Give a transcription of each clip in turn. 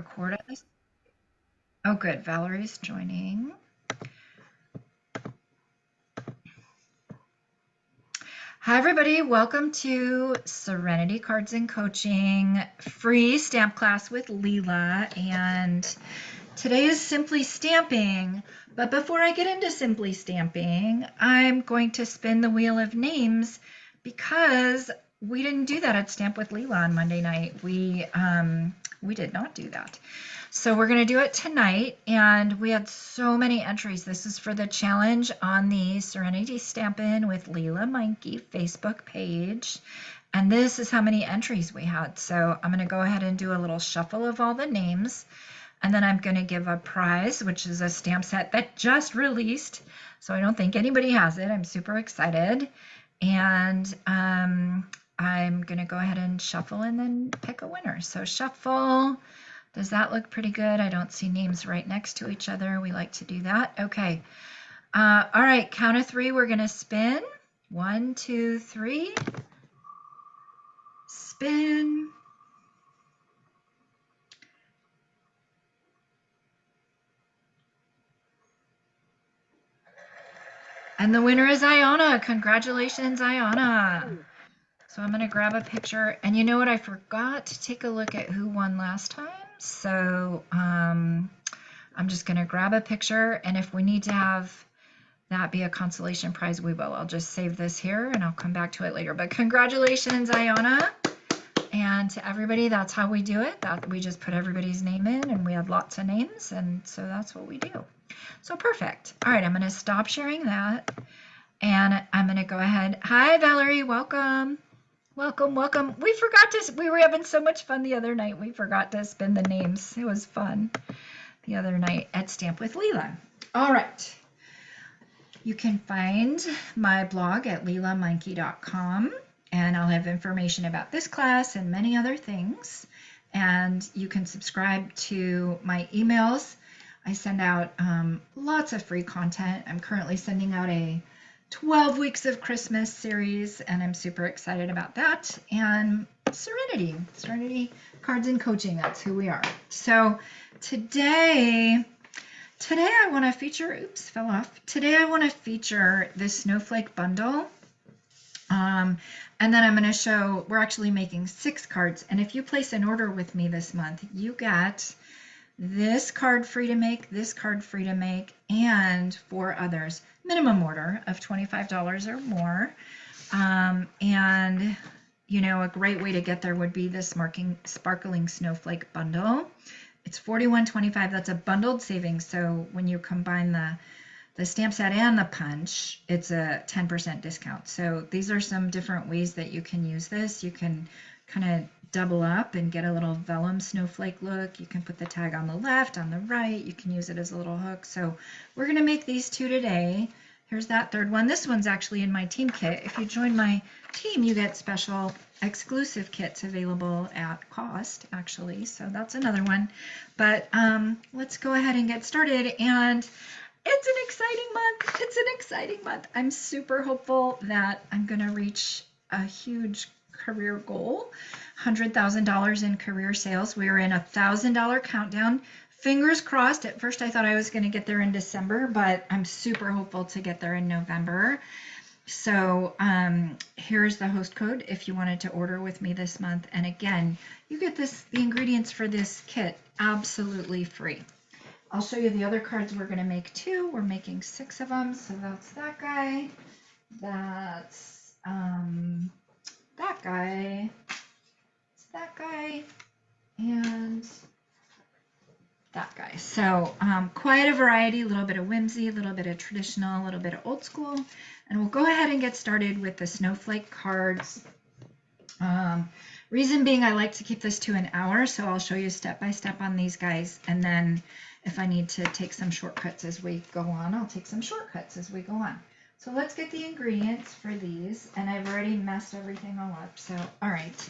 record us. Oh, good. Valerie's joining. Hi, everybody. Welcome to Serenity Cards and Coaching free stamp class with Leela. And today is Simply Stamping. But before I get into Simply Stamping, I'm going to spin the wheel of names because we didn't do that at Stamp with Leela on Monday night. We did not do that. So we're going to do it tonight, and we had so many entries. This is for the challenge on the Serenity Stampin' with Leela Meinke Facebook page, and this is how many entries we had. So I'm going to go ahead and do a little shuffle of all the names, and then I'm going to give a prize, which is a stamp set that just released, so I don't think anybody has it. I'm super excited, and I'm going to go ahead and shuffle and then pick a winner. So shuffle. Does that look pretty good? I don't see names right next to each other. We like to do that. Okay. All right. Count of three. We're going to spin. 1, 2, 3. Spin. And the winner is Ayana. Congratulations, Ayana. So I'm going to grab a picture. And you know what? I forgot to take a look at who won last time. So I'm just going to grab a picture, and if we need to have that be a consolation prize, we will. I'll just save this here and I'll come back to it later. But congratulations, Ayana. And to everybody, that's how we do it. That we just put everybody's name in, and we had lots of names, and so that's what we do. So perfect. All right, I'm going to stop sharing that, and I'm going to go ahead. Hi, Valerie. Welcome. Welcome, welcome. We were having so much fun the other night. We forgot to spin the names. It was fun the other night at Stamp with Leela. All right. You can find my blog at leelameinke.com, and I'll have information about this class and many other things. And you can subscribe to my emails. I send out lots of free content. I'm currently sending out a 12 Weeks of Christmas series, and I'm super excited about that. And Serenity Cards and Coaching, that's who we are. So today I want to feature, oops, fell off. Today I want to feature this Snowflake bundle. And then I'm going to show, we're actually making 6 cards. And if you place an order with me this month, you get this card free to make, this card free to make, and 4 others. Minimum order of $25 or more. And, you know, a great way to get there would be this Sparkling Snowflake bundle. It's $41.25. That's a bundled savings. So when you combine the stamp set and the punch, it's a 10% discount. So these are some different ways that you can use this. You can kind of double up and get a little vellum snowflake look. You can put the tag on the left, on the right. You can use it as a little hook. So we're going to make these 2 today. Here's that third one. This one's actually in my team kit. If you join my team, you get special exclusive kits available at cost, actually. So that's another one. But let's go ahead and get started. And it's an exciting month. It's an exciting month. I'm super hopeful that I'm going to reach a huge career goal, $100,000 in career sales. We are in a $1,000 countdown. Fingers crossed. At first I thought I was going to get there in December, but I'm super hopeful to get there in November. So here's the host code if you wanted to order with me this month. And again, you get the ingredients for this kit absolutely free. I'll show you the other cards we're going to make too. We're making 6 of them. So that's that guy. That's that guy. It's that guy. And that guy. So quite a variety, a little bit of whimsy, a little bit of traditional, a little bit of old school. And we'll go ahead and get started with the Snowflake cards. Reason being, I like to keep this to an hour, so I'll show you step by step on these guys. And then if I need to take some shortcuts as we go on, I'll take some shortcuts as we go on. So let's get the ingredients for these. And I've already messed everything all up. So, all right.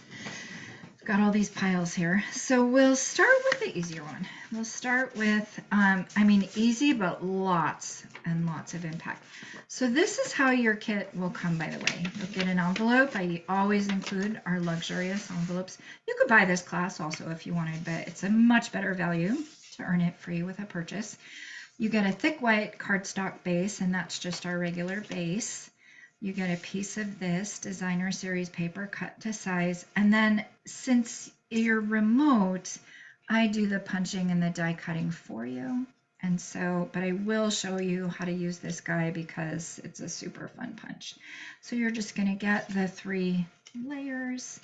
got all these piles here. So we'll start with the easier one. We'll start with, I mean, easy, but lots and lots of impact. So this is how your kit will come, by the way. You'll get an envelope. I always include our luxurious envelopes. You could buy this class also if you wanted, but it's a much better value to earn it free with a purchase. You get a thick white cardstock base, and that's just our regular base. You get a piece of this designer series paper cut to size. And then since you're remote, I do the punching and the die cutting for you. And so, but I will show you how to use this guy because it's a super fun punch. So you're just going to get the 3 layers.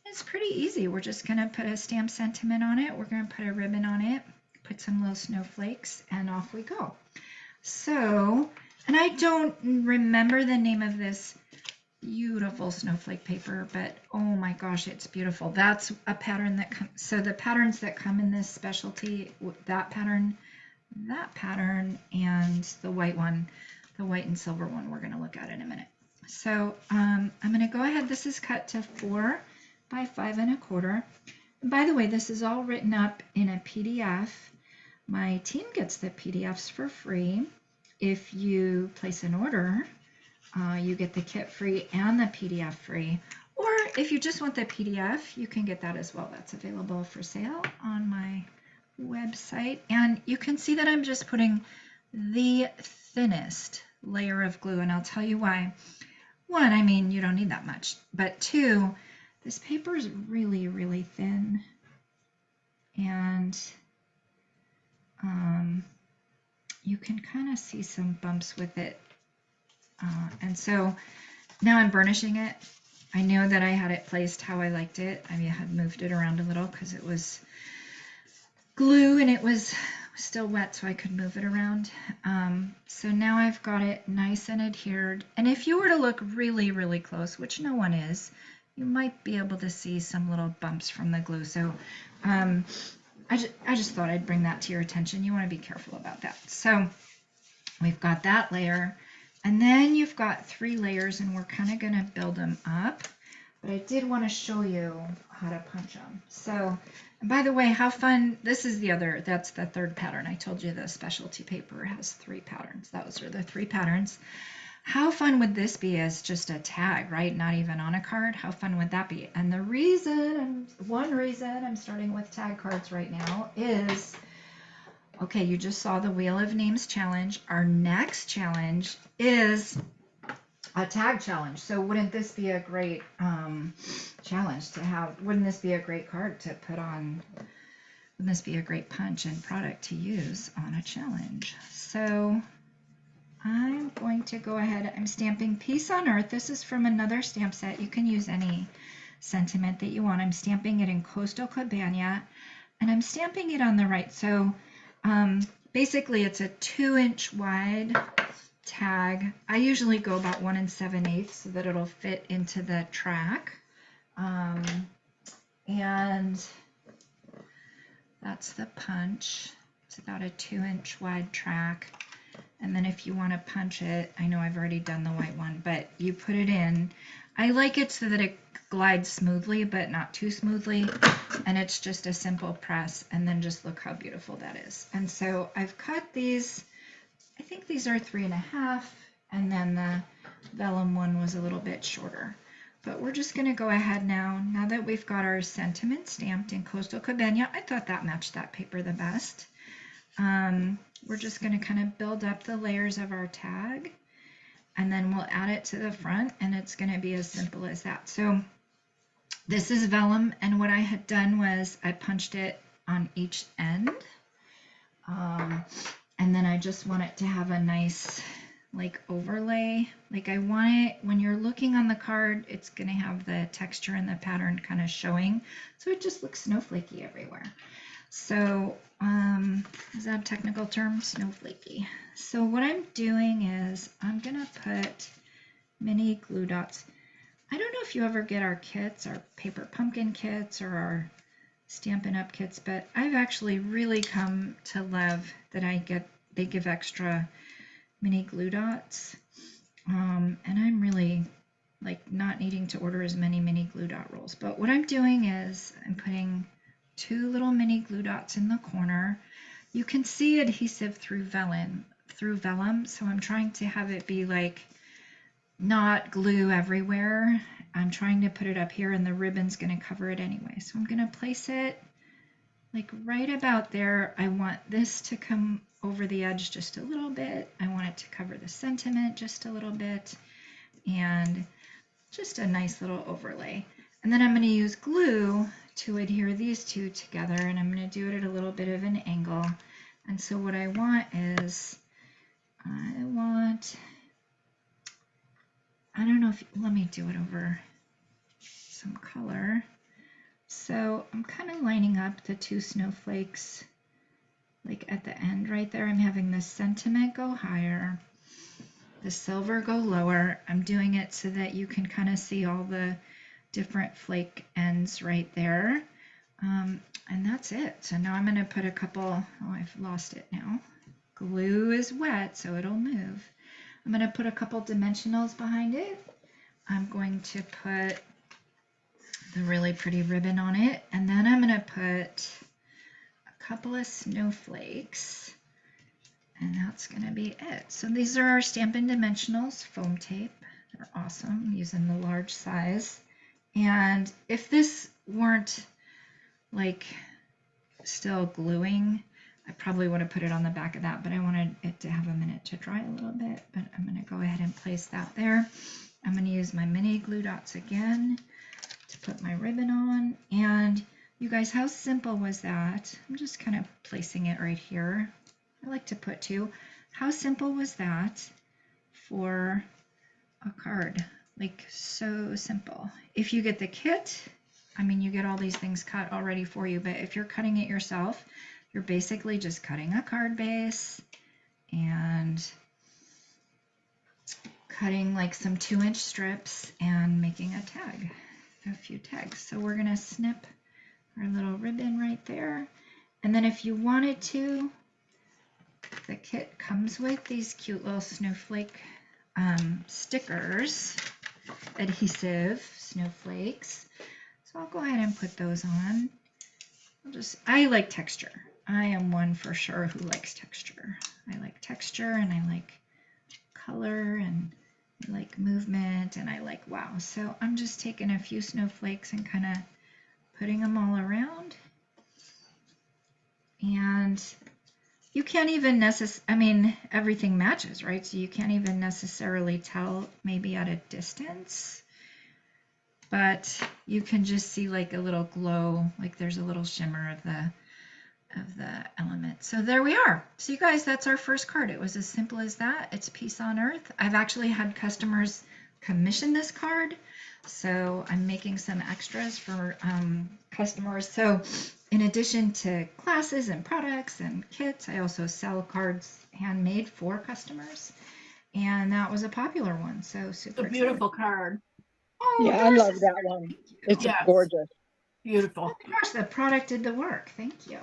It's pretty easy. We're just going to put a stamp sentiment on it. We're going to put a ribbon on it, put some little snowflakes, and off we go. So, and I don't remember the name of this beautiful snowflake paper, but oh my gosh, it's beautiful. That's a pattern that comes, so the patterns that come in this specialty, that pattern, and the white one, the white and silver one, we're going to look at in a minute. So I'm going to go ahead. This is cut to 4 by 5 1/4. And by the way, this is all written up in a PDF. My team gets the PDFs for free. If you place an order, you get the kit free and the PDF free. Or if you just want the PDF, you can get that as well. That's available for sale on my website. And you can see that I'm just putting the thinnest layer of glue, and I'll tell you why. 1, I mean, you don't need that much. But 2, this paper is really, really thin. And you can kind of see some bumps with it. And so now I'm burnishing it. I know that I had it placed how I liked it. I mean, I had moved it around a little because it was glue and it was still wet, so I could move it around. So now I've got it nice and adhered. And if you were to look really, really close, which no one is, you might be able to see some little bumps from the glue. So I just thought I'd bring that to your attention. You want to be careful about that. So we've got that layer, and then you've got 3 layers, and we're kind of going to build them up. But I did want to show you how to punch them. So, and by the way, how fun, this is the other, that's the 3rd pattern. I told you the specialty paper has 3 patterns. Those are the 3 patterns. How fun would this be as just a tag, right? Not even on a card. How fun would that be? And the reason, one reason I'm starting with tag cards right now is, okay, you just saw the Wheel of Names challenge. Our next challenge is a tag challenge. So wouldn't this be a great challenge to have? Wouldn't this be a great card to put on? Wouldn't this be a great punch and product to use on a challenge? So I'm going to go ahead. I'm stamping Peace on Earth. This is from another stamp set. You can use any sentiment that you want. I'm stamping it in Coastal Cabana, and I'm stamping it on the right. So basically it's a 2-inch wide tag. I usually go about 1 7/8 so that it'll fit into the track. And that's the punch. It's about a 2-inch wide track. And then if you want to punch it, I know I've already done the white one, but you put it in. I like it so that it glides smoothly, but not too smoothly. And it's just a simple press, and then just look how beautiful that is. And so I've cut these, I think these are 3 1/2, and then the vellum one was a little bit shorter. But we're just going to go ahead now that we've got our sentiment stamped in Coastal Cabana. I thought that matched that paper the best. We're just going to kind of build up the layers of our tag, and then we'll add it to the front, and it's going to be as simple as that. So this is vellum, and what I had done was I punched it on each end, and then I just want it to have a nice like overlay. Like I want it, when you're looking on the card, it's going to have the texture and the pattern kind of showing, so it just looks snowflakey everywhere. So is that a technical term? Snowflakey. So what I'm doing is I'm going to put mini glue dots. I don't know if you ever get our kits, our paper pumpkin kits or our Stampin' Up kits, but I've actually really come to love that they give extra mini glue dots. And I'm really like not needing to order as many mini glue dot rolls. But what I'm doing is I'm putting 2 little mini glue dots in the corner. You can see adhesive through vellum, so I'm trying to have it be like not glue everywhere. I'm trying to put it up here, and the ribbon's going to cover it anyway. So I'm going to place it like right about there. I want this to come over the edge just a little bit. I want it to cover the sentiment just a little bit, and just a nice little overlay. And then I'm going to use glue to adhere these two together, and I'm going to do it at a little bit of an angle. And so what I want is, I don't know if, let me do it over some color. So I'm kind of lining up the 2 snowflakes, like at the end right there. I'm having the sentiment go higher, the silver go lower. I'm doing it so that you can kind of see all the different flake ends right there. And that's it. So now I'm going to put a couple, oh, I've lost it now. Glue is wet, so it'll move. I'm going to put a couple dimensionals behind it. I'm going to put the really pretty ribbon on it, and then I'm going to put a couple of snowflakes, and that's going to be it. So these are our Stampin' Dimensionals foam tape. They're awesome. I'm using the large size. And if this weren't like still gluing, I probably would have put it on the back of that, but I wanted it to have a minute to dry a little bit. But I'm going to go ahead and place that there. I'm going to use my mini glue dots again to put my ribbon on. And you guys, how simple was that? I'm just kind of placing it right here. I like to put 2. How simple was that for a card? Like, so simple. If you get the kit, I mean, you get all these things cut already for you, but if you're cutting it yourself, you're basically just cutting a card base and cutting like some 2-inch strips and making a tag, a few tags. So we're going to snip our little ribbon right there. And then if you wanted to, the kit comes with these cute little snowflake stickers, adhesive snowflakes. So I'll go ahead and put those on. I like texture. I am one for sure who likes texture. I like texture, and I like color, and I like movement, and I like wow. So I'm just taking a few snowflakes and kind of putting them all around. And you can't even I mean, everything matches, right? So you can't even necessarily tell maybe at a distance, but you can just see like a little glow, like there's a little shimmer of the element. So there we are. So you guys, that's our first card. It was as simple as that. It's Peace on Earth. I've actually had customers commission this card, so I'm making some extras for customers. So in addition to classes and products and kits, I also sell cards handmade for customers, and that was a popular one. So super It's a beautiful card. Oh, yeah, I love that one. It's Yes. gorgeous. Beautiful. Of course, the product did the work. Thank you.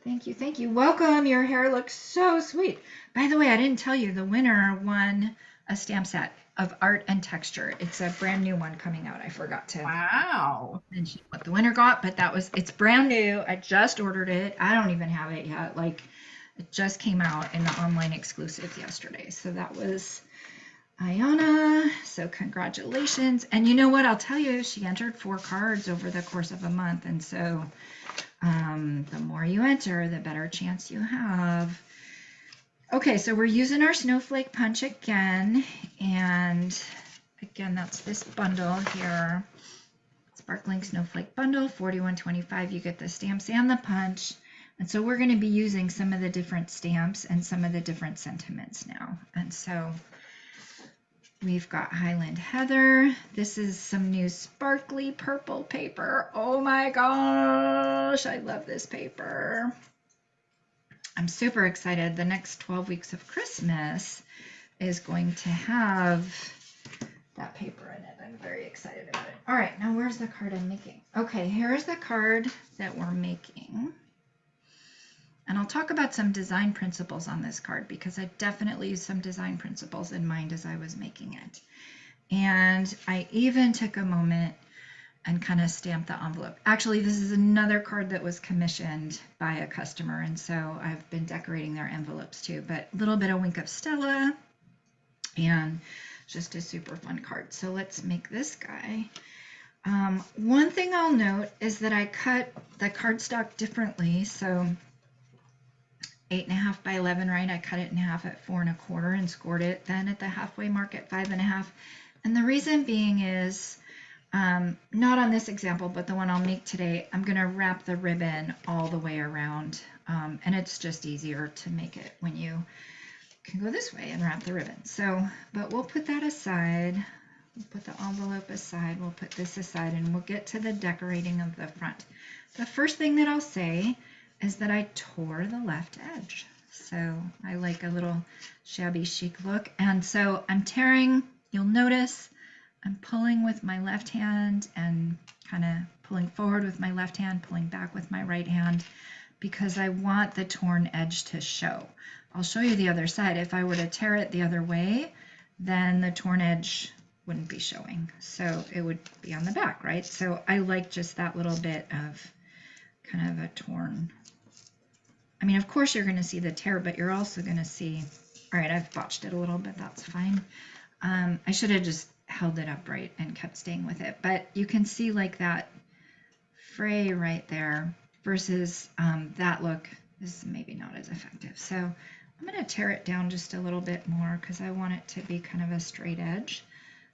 Thank you. Thank you. Welcome. Your hair looks so sweet. By the way, I didn't tell you, the winner won a stamp set of art and texture. It's a brand new one coming out. I forgot to mention what the winner got, but it's brand new. I just ordered it. I don't even have it yet. Like, it just came out in the online exclusive yesterday. So that was Ayana. So congratulations. And you know what? I'll tell you, she entered 4 cards over the course of a month. And so the more you enter, the better chance you have. Okay, so we're using our snowflake punch again, and again, that's this bundle here, Sparkling Snowflake Bundle, $41.25. You get the stamps and the punch, and so we're going to be using some of the different stamps and some of the different sentiments now. And so we've got Highland Heather. This is some new sparkly purple paper. Oh my gosh, I love this paper. I'm super excited. The next 12 weeks of Christmas is going to have that paper in it. I'm very excited about it. All right, now where's the card I'm making? Okay, here's the card that we're making. And I'll talk about some design principles on this card because I definitely used some design principles in mind as I was making it. And I even took a moment and kind of stamped the envelope. Actually, this is another card that was commissioned by a customer, and so I've been decorating their envelopes too. But a little bit of Wink of Stella, and just a super fun card. So let's make this guy. One thing I'll note is that I cut the cardstock differently. So 8.5 by 11, right? I cut it in half at 4 1/4 and scored it then at the halfway mark at 5 1/2. And the reason being is, not on this example, but the one I'll make today, I'm going to wrap the ribbon all the way around. And it's just easier to make it when you can go this way and wrap the ribbon. So, but we'll put that aside. We'll put the envelope aside. We'll put this aside, and we'll get to the decorating of the front. The first thing that I'll say is that I tore the left edge. So I like a little shabby chic look. And so I'm tearing, you'll notice I'm pulling with my left hand and kind of pulling forward with my left hand, pulling back with my right hand, because I want the torn edge to show. I'll show you the other side. If I were to tear it the other way, then the torn edge wouldn't be showing. So it would be on the back, right? So I like just that little bit of kind of a torn. I mean, of course you're going to see the tear, but you're also going to see, all right, I've botched it a little bit. That's fine. I should have just held it upright and kept staying with it, but you can see like that fray right there versus that look is maybe not as effective. So I'm going to tear it down just a little bit more because I want it to be kind of a straight edge.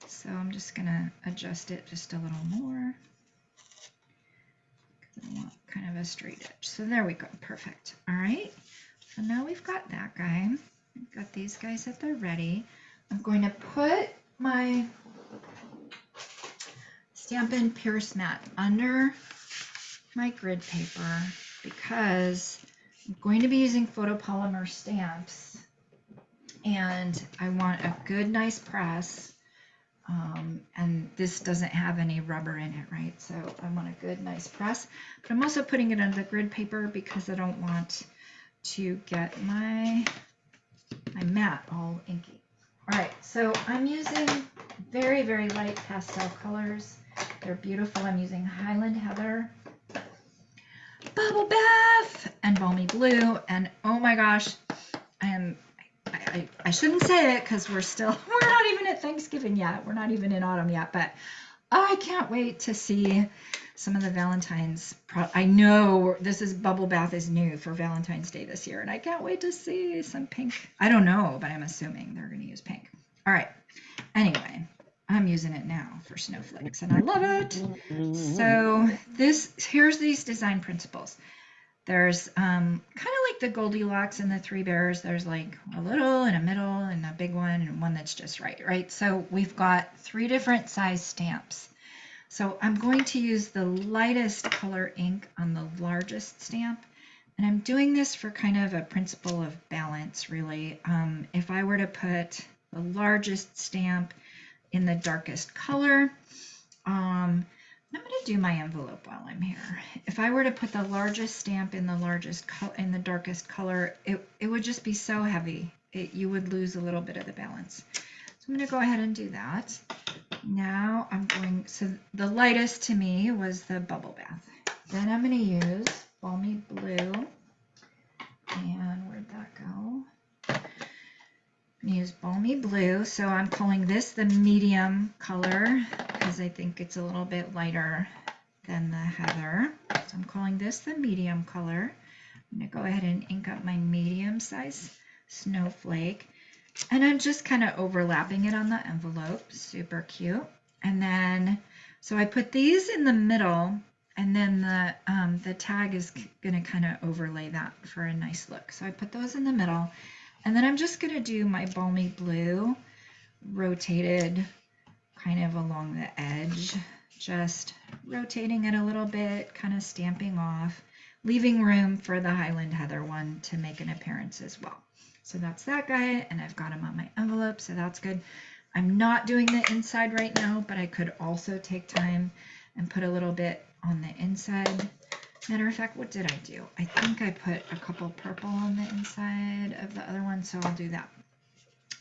So I'm just going to adjust it just a little more. I want kind of a straight edge. So there we go. Perfect. All right. So now we've got that guy. We've got these guys at the ready. I'm going to put my Stampin' Pierce mat under my grid paper because I'm going to be using photopolymer stamps, and I want a good, nice press. And this doesn't have any rubber in it, right? So I want a good, nice press. But I'm also putting it under the grid paper because I don't want to get my mat all inky. All right, so I'm using very, very light pastel colors. They're beautiful. I'm using Highland Heather, Bubble Bath, and Balmy Blue. And oh my gosh, I shouldn't say it because we're not even at Thanksgiving yet. We're not even in autumn yet, but I can't wait to see some of the Valentine's. I know Bubble Bath is new for Valentine's Day this year, and I can't wait to see some pink. I don't know, but I'm assuming they're going to use pink. All right. Anyway, I'm using it now for Snowflakes, and I love it. So here's these design principles. There's kind of like the Goldilocks and the Three Bears. There's like a little and a middle and a big one and one that's just right? So we've got 3 different size stamps. So I'm going to use the lightest color ink on the largest stamp. And I'm doing this for kind of a principle of balance, really. If I were to put the largest stamp in the darkest color, I'm going to do my envelope while I'm here. If I were to put the largest stamp in the darkest color, it would just be so heavy. You would lose a little bit of the balance. So I'm going to go ahead and do that. Now so the lightest to me was the Bubble Bath. Then I'm going to use Balmy Blue. And where'd that go? I'm going to use Balmy Blue. So I'm calling this the medium color because I think it's a little bit lighter than the Heather. So I'm calling this the medium color. I'm going to go ahead and ink up my medium size snowflake. And I'm just kind of overlapping it on the envelope. Super cute. And then, so I put these in the middle, and then the tag is going to kind of overlay that for a nice look. So I put those in the middle. And then I'm just going to do my Balmy Blue rotated kind of along the edge, just rotating it a little bit, kind of stamping off, leaving room for the Highland Heather one to make an appearance as well. So that's that guy, and I've got him on my envelope, so that's good. I'm not doing the inside right now, but I could also take time and put a little bit on the inside. Matter of fact, what did I do? I think I put a couple purple on the inside of the other one, so I'll do that.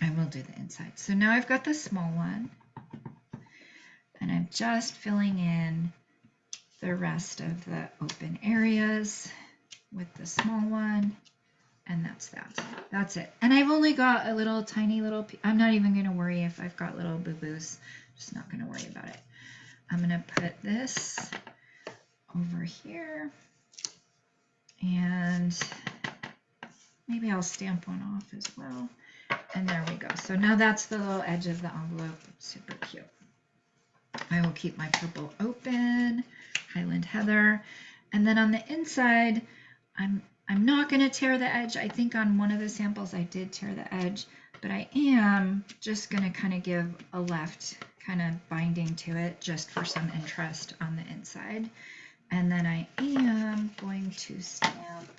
I will do the inside. So now I've got the small one. and I'm just filling in the rest of the open areas with the small one, and that's that. That's it. And I've only got a little tiny little, I'm not even going to worry if I've got little boo-boos. Just not going to worry about it. I'm going to put this over here, and maybe I'll stamp one off as well. And there we go. So now that's the little edge of the envelope. Super cute. I will keep my purple open, Highland Heather. And then on the inside, I'm not going to tear the edge. I think on one of the samples I did tear the edge, but I am just going to kind of give a left kind of binding to it just for some interest on the inside. And then I am going to stamp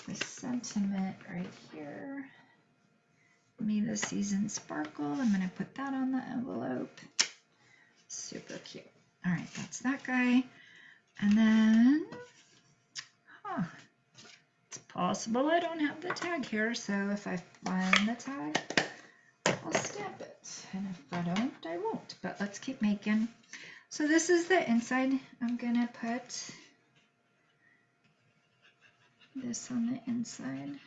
the sentiment right here. May the season sparkle. I'm going to put that on the envelope. Super cute. All right, that's that guy. And then, it's possible I don't have the tag here, so if I find the tag, I'll stamp it. And if I don't, I won't. But let's keep making. So this is the inside. I'm going to put this on the inside.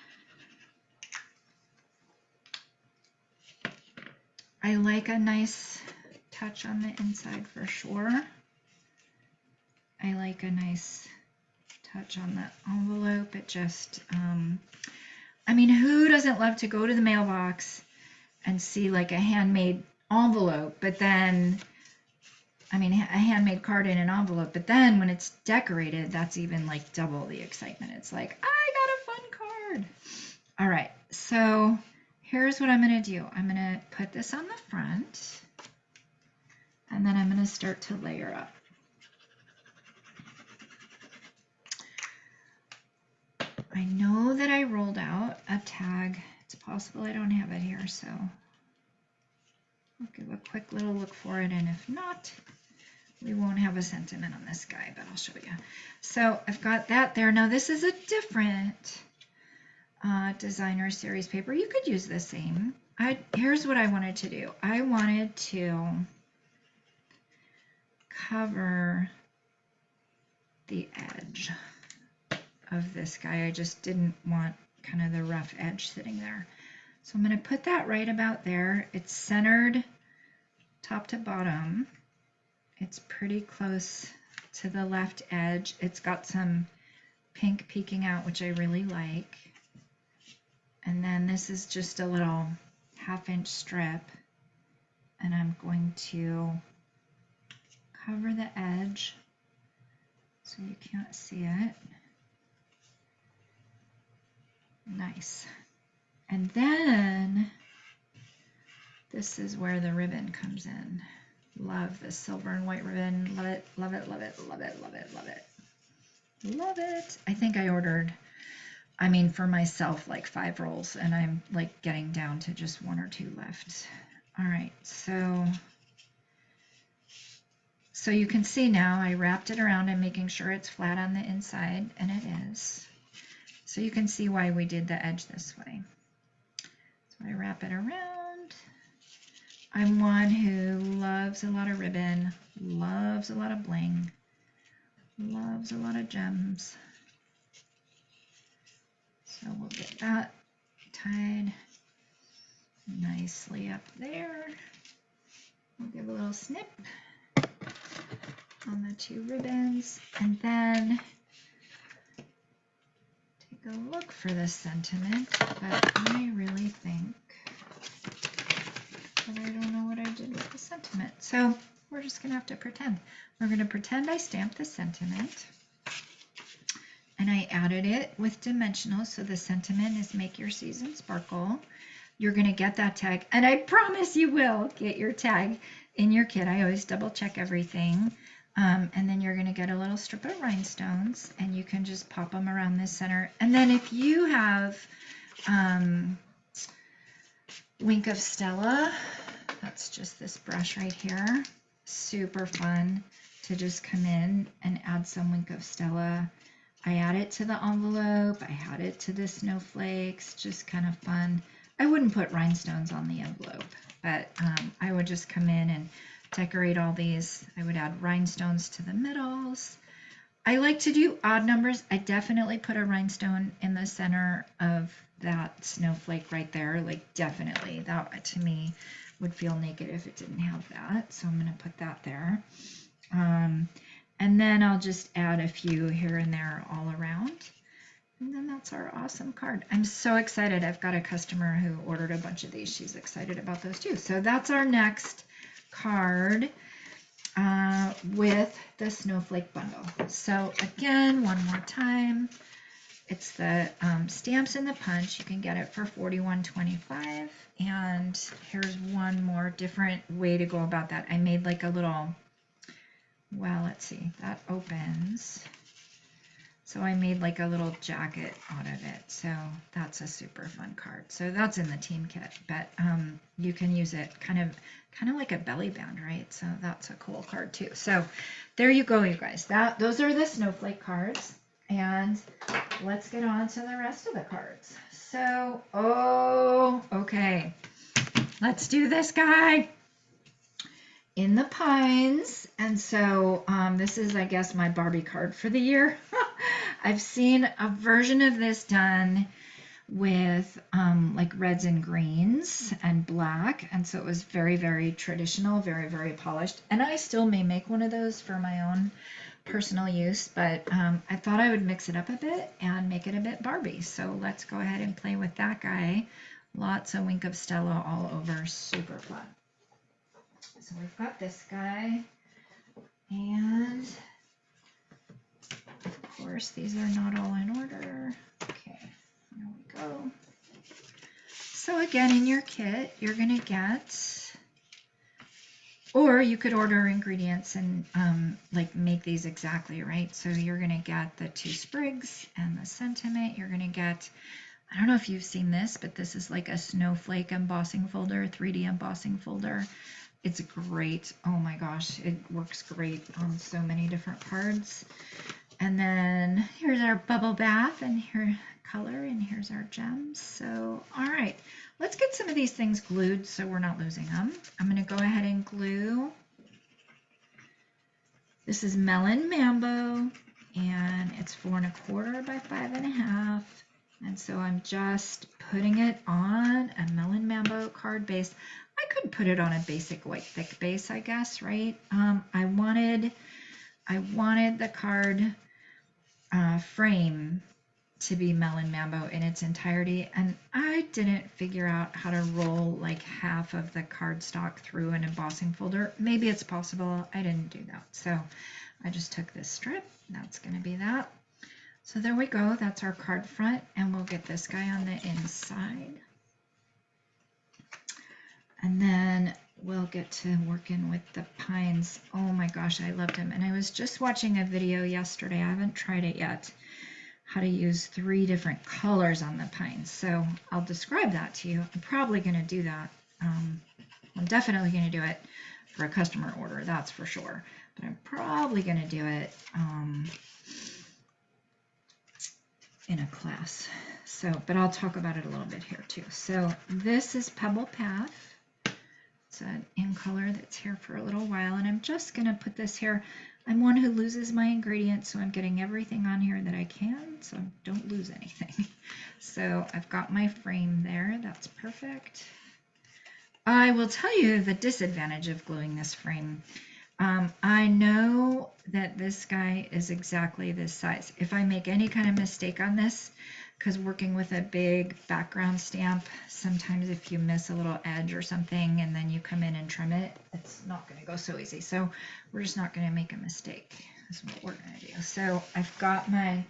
I like a nice touch on the inside for sure. I like a nice touch on the envelope. It just, I mean, who doesn't love to go to the mailbox and see like a handmade envelope, but then, I mean, a handmade card in an envelope, but then when it's decorated, that's even like double the excitement. It's like, I got a fun card. All right, so here's what I'm going to do. I'm going to put this on the front, and then I'm going to start to layer up. I know that I rolled out a tag. It's possible I don't have it here, so I'll give a quick little look for it, and if not, we won't have a sentiment on this guy, but I'll show you. So I've got that there. Now this is a different designer series paper. You could use the same. Here's what I wanted to do. I wanted to cover the edge of this guy. I just didn't want kind of the rough edge sitting there. So I'm going to put that right about there. It's centered top to bottom. It's pretty close to the left edge. It's got some pink peeking out, which I really like. And then this is just a little 1/2 inch strip, and I'm going to cover the edge so you can't see it. Nice. And then this is where the ribbon comes in. Love this silver and white ribbon. Love it, love it, love it, love it, love it, love it. Love it. I think I ordered, I mean, for myself, like 5 rolls, and I'm like getting down to just 1 or 2 left. All right, so you can see now I wrapped it around and making sure it's flat on the inside, and it is. So you can see why we did the edge this way. So I wrap it around. I'm one who loves a lot of ribbon, loves a lot of bling, loves a lot of gems. So we'll get that tied nicely up there. We'll give a little snip on the 2 ribbons, and then take a look for the sentiment, but I really think that I don't know what I did with the sentiment. So we're just gonna have to pretend. We're gonna pretend I stamped the sentiment, and I added it with dimensional, so the sentiment is make your season sparkle. You're gonna get that tag, and I promise you will get your tag in your kit. I always double check everything. And then you're gonna get a little strip of rhinestones, and you can just pop them around the center. And then if you have Wink of Stella, that's just this brush right here, super fun to just come in and add some Wink of Stella. I add it to the envelope, I add it to the snowflakes, just kind of fun. I wouldn't put rhinestones on the envelope, but I would just come in and decorate all these. I would add rhinestones to the middles. I like to do odd numbers. I definitely put a rhinestone in the center of that snowflake right there. Like definitely, that to me would feel naked if it didn't have that. So I'm going to put that there. And then I'll just add a few here and there all around. And then that's our awesome card. I'm so excited. I've got a customer who ordered a bunch of these. She's excited about those too. So that's our next card with the snowflake bundle. So again, one more time, it's the stamps and the punch. You can get it for $41.25. And here's one more different way to go about that. I made like a little, well, let's see, that opens. So I made like a little jacket out of it. So that's a super fun card. So that's in the team kit, but you can use it kind of like a belly band, right? So that's a cool card too. So there you go, you guys. Those are the snowflake cards. And let's get on to the rest of the cards. So, okay. Let's do this guy. In the Pines. And so this is, I guess, my Barbie card for the year. I've seen a version of this done with like reds and greens and black. And so it was very, very traditional, very, very polished. And I still may make one of those for my own personal use, but I thought I would mix it up a bit and make it a bit Barbie. So let's go ahead and play with that guy. Lots of Wink of Stella all over. Super fun. So we've got this guy, and of course these are not all in order. Okay, there we go. So again, in your kit, you're going to get, or you could order ingredients and like make these exactly, right? So you're going to get the 2 sprigs and the sentiment. You're going to get, I don't know if you've seen this, but this is like a snowflake embossing folder, 3D embossing folder. It's great. Oh my gosh, it works great on so many different cards. And then here's our bubble bath and here color, and here's our gems. So, all right, let's get some of these things glued so we're not losing them. I'm going to go ahead and glue. This is Melon Mambo, and it's 4 1/4 by 5 1/2. And so I'm just putting it on a Melon Mambo card base. I could put it on a basic white thick base, I guess, right? I wanted the card frame to be Melon Mambo in its entirety, and I didn't figure out how to roll like half of the cardstock through an embossing folder. Maybe it's possible. I didn't do that. So I just took this strip. That's going to be that. So there we go. That's our card front, and we'll get this guy on the inside. And then we'll get to working with the pines. Oh my gosh, I loved him. And I was just watching a video yesterday. I haven't tried it yet. How to use 3 different colors on the pines. So I'll describe that to you. I'm probably going to do that. I'm definitely going to do it for a customer order. That's for sure. But I'm probably going to do it in a class. So, but I'll talk about it a little bit here too. So this is Pebble Path. It's an in color that's here for a little while, and I'm just going to put this here. I'm one who loses my ingredients, so I'm getting everything on here that I can, so don't lose anything. So I've got my frame there. That's perfect. I will tell you the disadvantage of gluing this frame. I know that this guy is exactly this size. If I make any kind of mistake on this, because working with a big background stamp, sometimes if you miss a little edge or something and then you come in and trim it, it's not going to go so easy. So we're just not going to make a mistake. That's what we're going to do. So I've got my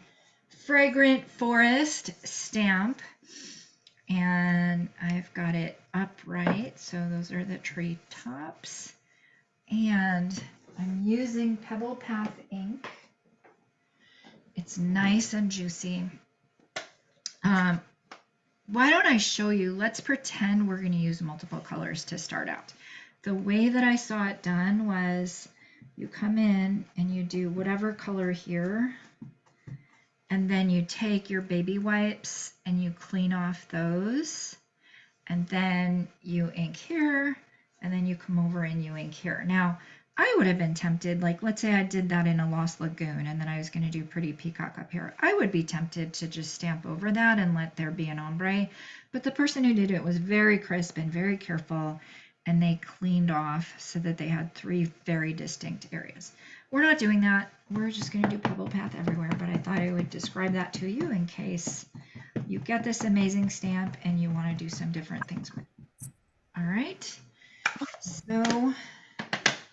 Fragrant Forest stamp, and I've got it upright. So those are the tree tops. And I'm using Pebble Path ink. It's nice and juicy. Why don't I show you? Let's pretend we're going to use multiple colors to start out. The way that I saw it done was you come in and you do whatever color here, and then you take your baby wipes and you clean off those, and then you ink here and then you come over and you ink here. Now, I would have been tempted, like let's say I did that in a Lost Lagoon and then I was going to do Pretty Peacock up here. I would be tempted to just stamp over that and let there be an ombre, but the person who did it was very crisp and very careful, and they cleaned off so that they had 3 very distinct areas. We're not doing that. We're just going to do Pebble Path everywhere, but I thought I would describe that to you in case you get this amazing stamp and you want to do some different things with it. All right, so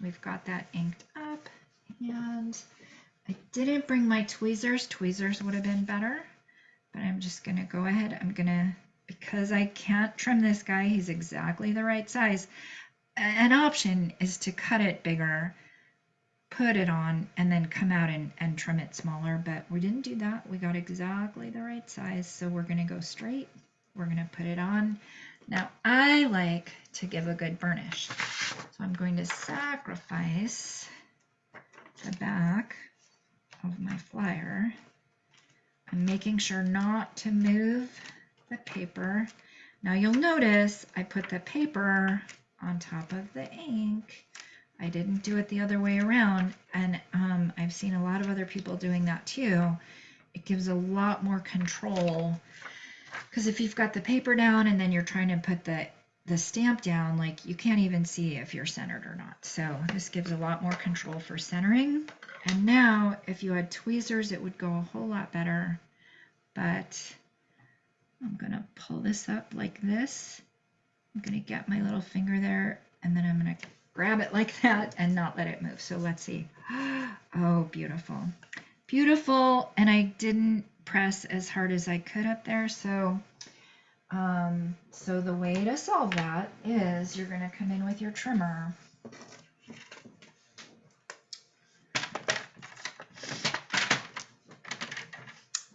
we've got that inked up, and I didn't bring my tweezers. Tweezers would have been better, but I'm just going to go ahead. I'm going to, because I can't trim this guy, he's exactly the right size. An option is to cut it bigger, put it on, and then come out and trim it smaller, but we didn't do that. We got exactly the right size, so we're going to go straight. We're going to put it on. Now, I like to give a good burnish, so I'm going to sacrifice the back of my flyer. I'm making sure not to move the paper. Now, you'll notice I put the paper on top of the ink. I didn't do it the other way around, and I've seen a lot of other people doing that too. It gives a lot more control, because if you've got the paper down and then you're trying to put the stamp down, like you can't even see if you're centered or not. So this gives a lot more control for centering. And now if you had tweezers, it would go a whole lot better, but I'm gonna pull this up like this. I'm gonna get my little finger there, and then I'm gonna grab it like that and not let it move. So let's see. Oh, beautiful. Beautiful. And I didn't press as hard as I could up there. So the way to solve that is you're going to come in with your trimmer.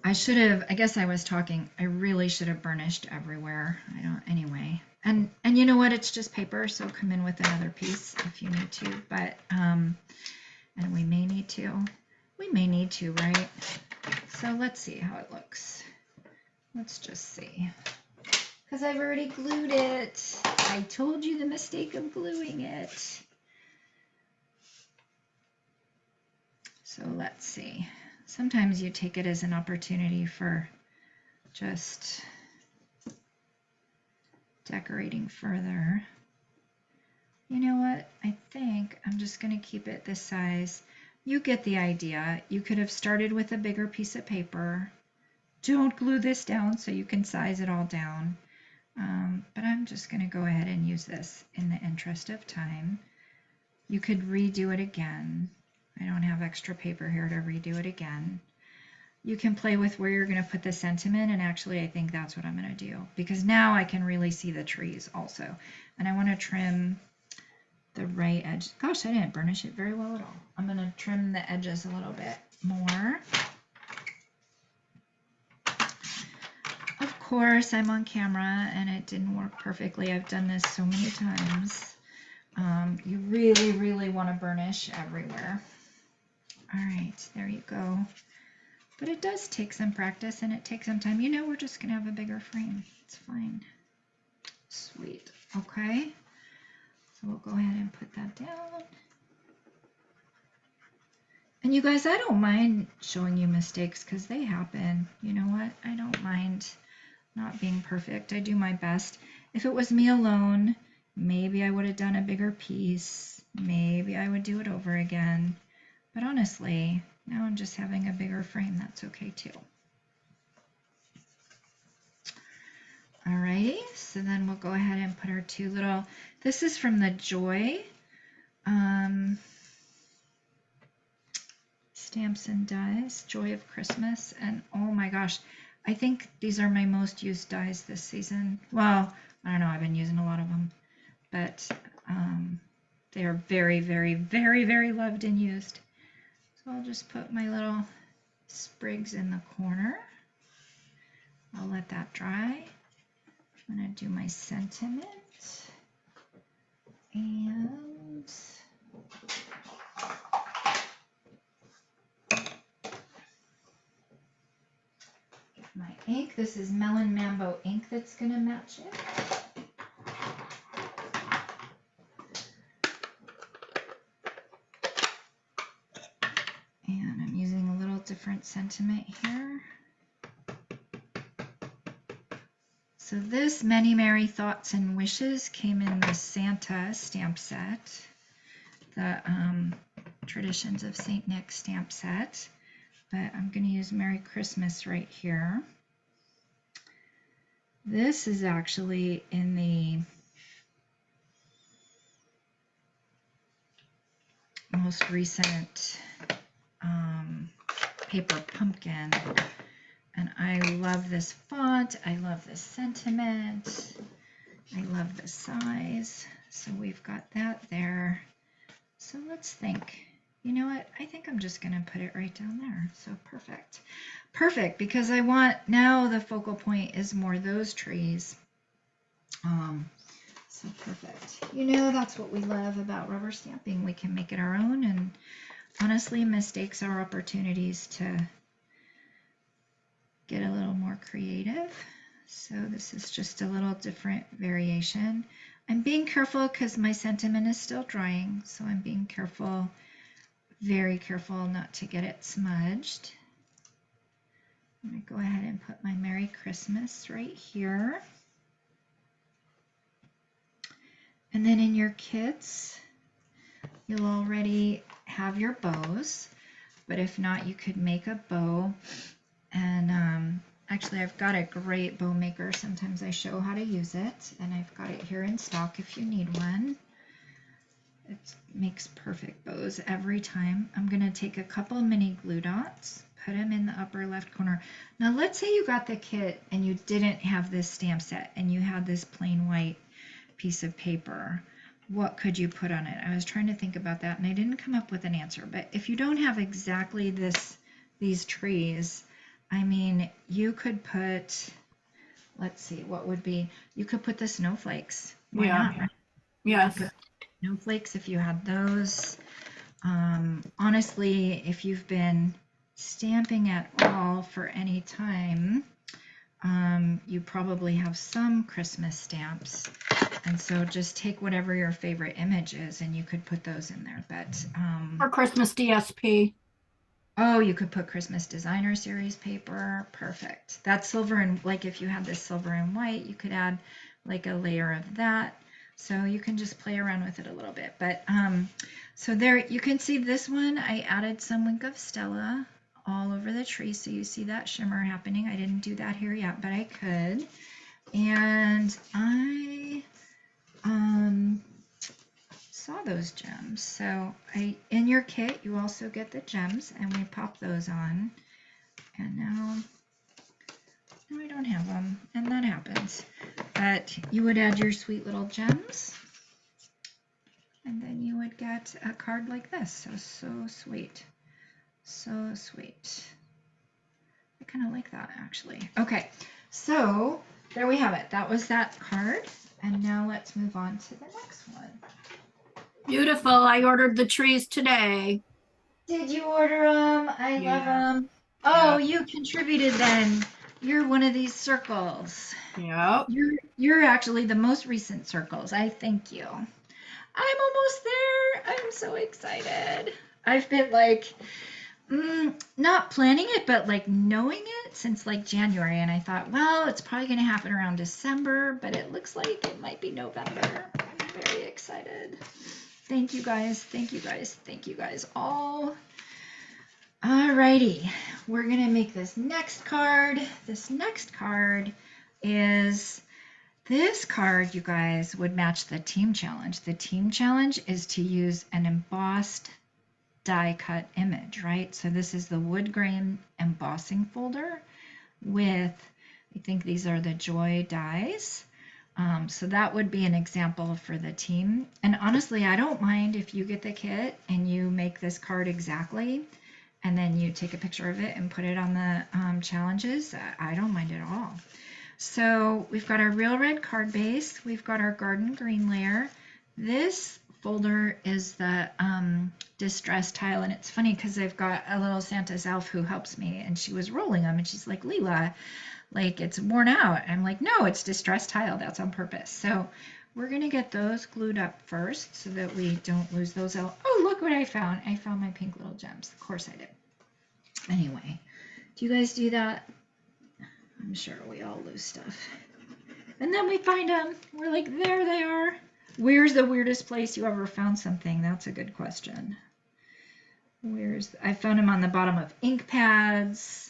I guess I was talking, I really should have burnished everywhere. Anyway. And you know what? It's just paper, so come in with another piece if you need to, but, and we may need to, right? So let's see how it looks. Let's just see. Because I've already glued it. I told you the mistake of gluing it. So let's see. Sometimes you take it as an opportunity for just decorating further. You know what? I think I'm just going to keep it this size. You get the idea. You could have started with a bigger piece of paper. Don't glue this down so you can size it all down. But I'm just going to go ahead and use this in the interest of time. You could redo it again. I don't have extra paper here to redo it again. You can play with where you're going to put the sentiment, and actually I think that's what I'm going to do, because now I can really see the trees also. And I want to trim the right edge. Gosh, I didn't burnish it very well at all. I'm going to trim the edges a little bit more. Of course, I'm on camera and it didn't work perfectly. I've done this so many times. You really, really want to burnish everywhere. All right, there you go. But it does take some practice and it takes some time. You know, we're just going to have a bigger frame. It's fine. Sweet. Okay. So we'll go ahead and put that down. And you guys, I don't mind showing you mistakes because they happen. You know what? I don't mind not being perfect. I do my best. If it was me alone, maybe I would have done a bigger piece. Maybe I would do it over again. But honestly, now I'm just having a bigger frame. That's okay too. Alrighty, so then we'll go ahead and put our two little, this is from the Joy Stamps and Dies, Joy of Christmas. And oh my gosh, I think these are my most used dies this season. Well, I don't know, I've been using a lot of them, but they are very, very, very, very loved and used. So I'll just put my little sprigs in the corner. I'll let that dry. I'm going to do my sentiment. And my ink. This is Melon Mambo ink that's going to match it. sentiment here. So this Many Merry Thoughts and Wishes came in the Santa stamp set, the Traditions of St. Nick stamp set, but I'm going to use Merry Christmas right here. This is actually in the most recent paper pumpkin, and I love this font, I love this sentiment, I love the size. So we've got that there. So let's think. You know what? I think I'm just going to put it right down there. So perfect. Perfect, because I want, now the focal point is more those trees. So perfect. You know, that's what we love about rubber stamping. We can make it our own, and honestly, mistakes are opportunities to get a little more creative. So this is just a little different variation. I'm being careful because my sentiment is still drying, so I'm being careful, very careful not to get it smudged. I'm going to go ahead and put my Merry Christmas right here. And then in your kits, you'll already have your bows, but if not, you could make a bow. And actually, I've got a great bow maker. Sometimes I show how to use it, and I've got it here in stock if you need one. It makes perfect bows every time. I'm going to take a couple mini glue dots, put them in the upper left corner. Now, let's say you got the kit and you didn't have this stamp set and you had this plain white piece of paper. What could you put on it? I was trying to think about that, and I didn't come up with an answer. But if you don't have exactly these trees, I mean, you could put, let's see, what would be, you could put the snowflakes. Why not? Right? Yes. Snowflakes if you had those. Honestly, if you've been stamping at all for any time, you probably have some Christmas stamps. And so just take whatever your favorite image is and you could put those in there. But Or Christmas DSP. oh, you could put Christmas Designer Series paper. Perfect. That's silver, and like if you had this silver and white, you could add like a layer of that. So you can just play around with it a little bit. But so there you can see this one. I added some Wink of Stella all over the tree. So you see that shimmer happening. I didn't do that here yet, but I could. And I saw those gems. So in your kit, you also get the gems, and we pop those on. And now I don't have them, and that happens. But you would add your sweet little gems, and then you would get a card like this. So sweet. So sweet. I kind of like that, actually. Okay, so there we have it. That was that card. And now let's move on to the next one. Beautiful. I ordered the trees today. Did you order them? I love Yeah. them. Oh, Yeah. you contributed then. You're one of these circles. Yep. You're actually the most recent circles. I thank you. I'm almost there. I'm so excited. I've been like, not planning it, but like knowing it since like January. And I thought, well, it's probably going to happen around December, but it looks like it might be November. I'm very excited. Thank you guys. Thank you guys. Thank you guys all. Alrighty, we're gonna make this next card. This next card is, this card, you guys, would match the team challenge. The team challenge is to use an embossed die cut image, right? So this is the wood grain embossing folder with, I think these are the Joy dies. So that would be an example for the team. And honestly, I don't mind if you get the kit and you make this card exactly, and then you take a picture of it and put it on the challenges. I don't mind at all. So we've got our real red card base. We've got our garden green layer. This folder is the distress tile, and it's funny because I've got a little Santa's elf who helps me, and she was rolling them, and she's like, Leela, like it's worn out. I'm like, no, it's distress tile. That's on purpose. So we're gonna get those glued up first so that we don't lose those out. Oh, look what I found. I found my pink little gems. Of course I did. Anyway, Do you guys do that? I'm sure we all lose stuff. And then we find them. We're like, there they are. Where's the weirdest place you ever found something? That's a good question. I found them on the bottom of ink pads.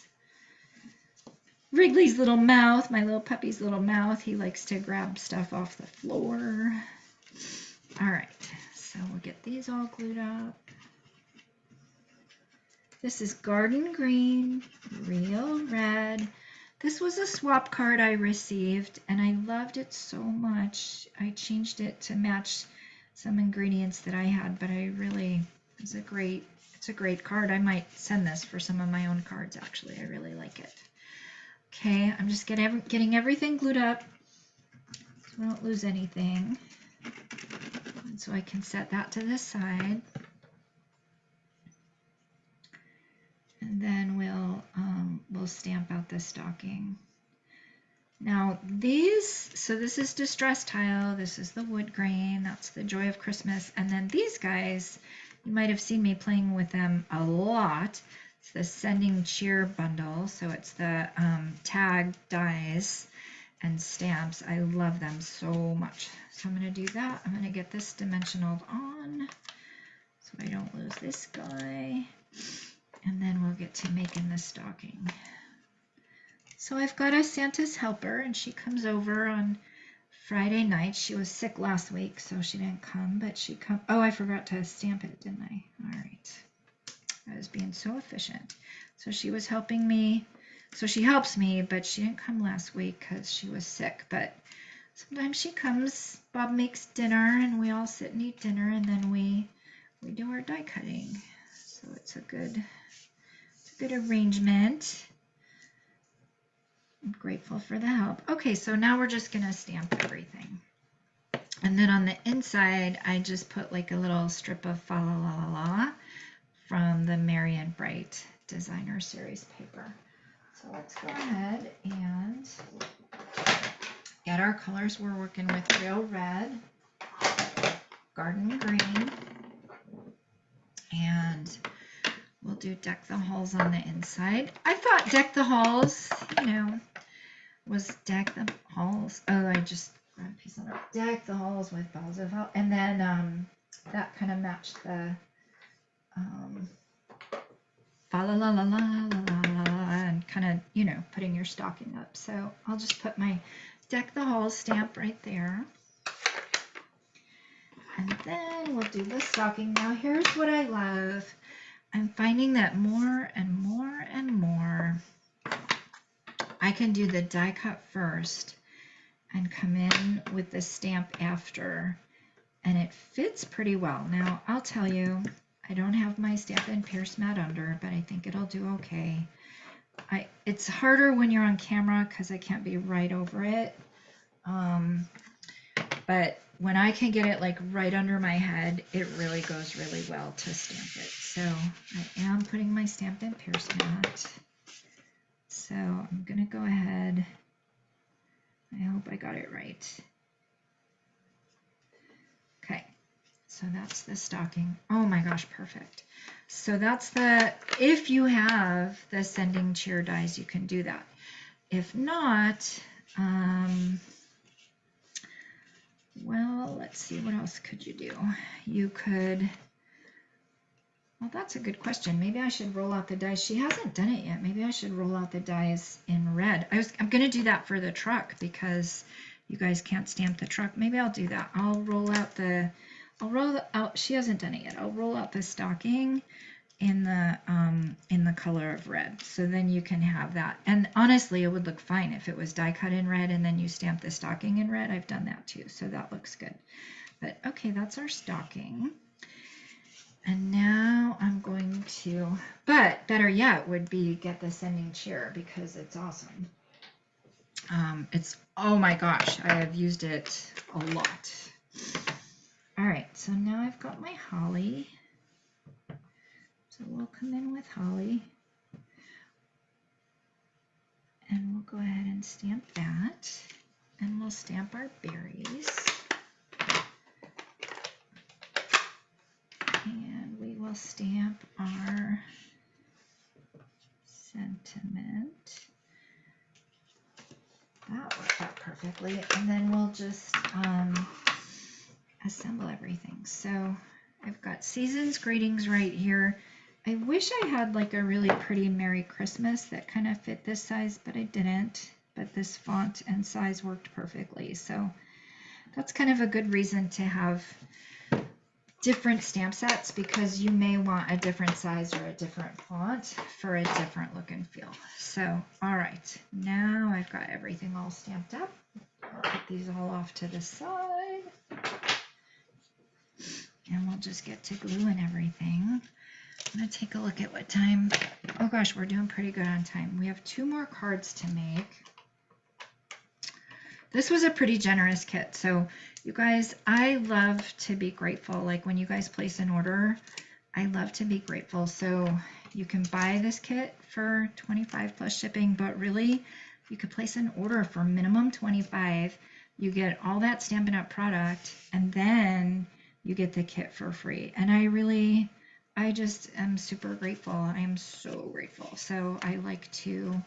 Wrigley's little mouth, my little puppy's little mouth. He likes to grab stuff off the floor. All right, so we'll get these all glued up. This is Garden Green, Real Red. This was a swap card I received, and I loved it so much. I changed it to match some ingredients that I had, but it's a great card. I might send this for some of my own cards, actually. I really like it. Okay, I'm just getting everything glued up so I don't lose anything. And so I can set that to the side. And then we'll stamp out the stocking. Now so this is Distress Tile, this is the Wood Grain, that's the Joy of Christmas, and then these guys, you might have seen me playing with them a lot. It's the Sending Cheer bundle, so it's the tag dies and stamps. I love them so much. So I'm going to do that. I'm going to get this dimensional on so I don't lose this guy. And then we'll get to making the stocking. So I've got a Santa's helper, and she comes over on Friday night. She was sick last week, so she didn't come, but she come. Oh, I forgot to stamp it, didn't I? All right. I was being so efficient. So she was helping me. So she helps me, but she didn't come last week because she was sick. But sometimes she comes. Bob makes dinner, and we all sit and eat dinner, and then we do our die cutting. So it's a good arrangement. I'm grateful for the help. Okay, so now we're just gonna stamp everything. And then on the inside, I just put like a little strip of Fa La La La La from the Merry and Bright Designer Series paper. So let's go ahead and get our colors. We're working with Real Red, Garden Green, and we'll do Deck the Halls on the inside. I thought Deck the Halls, was Deck the Halls. Oh, I just grabbed a piece of it. Deck the Halls with balls of help. And then that kind of matched the fa la la la la la la la, and kind of, putting your stocking up. So I'll just put my Deck the Halls stamp right there. And then we'll do the stocking. Now here's what I love. I'm finding that more and more and more, I can do the die cut first and come in with the stamp after, and it fits pretty well. Now, I'll tell you, I don't have my Stampin' Pierce mat under, but I think it'll do okay. It's harder when you're on camera because I can't be right over it. But when I can get it like right under my head, it really goes really well to stamp it. So I am putting my Stampin' Pierce mat. So I'm going to go ahead. I hope I got it right. Okay, so that's the stocking. Oh my gosh, perfect. So that's if you have the Sending Cheer dies, you can do that. If not, well, let's see, what else could you do? You could, well, that's a good question. Maybe I should roll out the dies. She hasn't done it yet. Maybe I should roll out the dies in red. I'm going to do that for the truck because you guys can't stamp the truck. Maybe I'll do that. I'll roll out, she hasn't done it yet. I'll roll out the stocking in the color of red. So then you can have that. And honestly, it would look fine if it was die cut in red and then you stamp the stocking in red. I've done that too. So that looks good. But okay, that's our stocking. And now I'm going to, but better yet would be get the Sending Cheer because it's awesome. Oh my gosh, I have used it a lot. All right, so now I've got my holly. So we'll come in with holly. And we'll go ahead and stamp that. And we'll stamp our berries. And we will stamp our sentiment. That worked out perfectly. And then we'll just assemble everything. So I've got season's greetings right here. I wish I had like a really pretty Merry Christmas that kind of fit this size, but I didn't. But this font and size worked perfectly. So that's kind of a good reason to have different stamp sets, because you may want a different size or a different font for a different look and feel. So, all right, now I've got everything all stamped up. I'll put these all off to the side. And we'll just get to glue and everything. I'm gonna take a look at what time. Oh gosh, we're doing pretty good on time. We have 2 more cards to make. This was a pretty generous kit. So you guys, I love to be grateful. Like when you guys place an order, I love to be grateful. So you can buy this kit for $25 plus shipping, but really you could place an order for minimum $25. You get all that Stampin' Up! Product, and then you get the kit for free. And I just am super grateful. I am so grateful. So I like to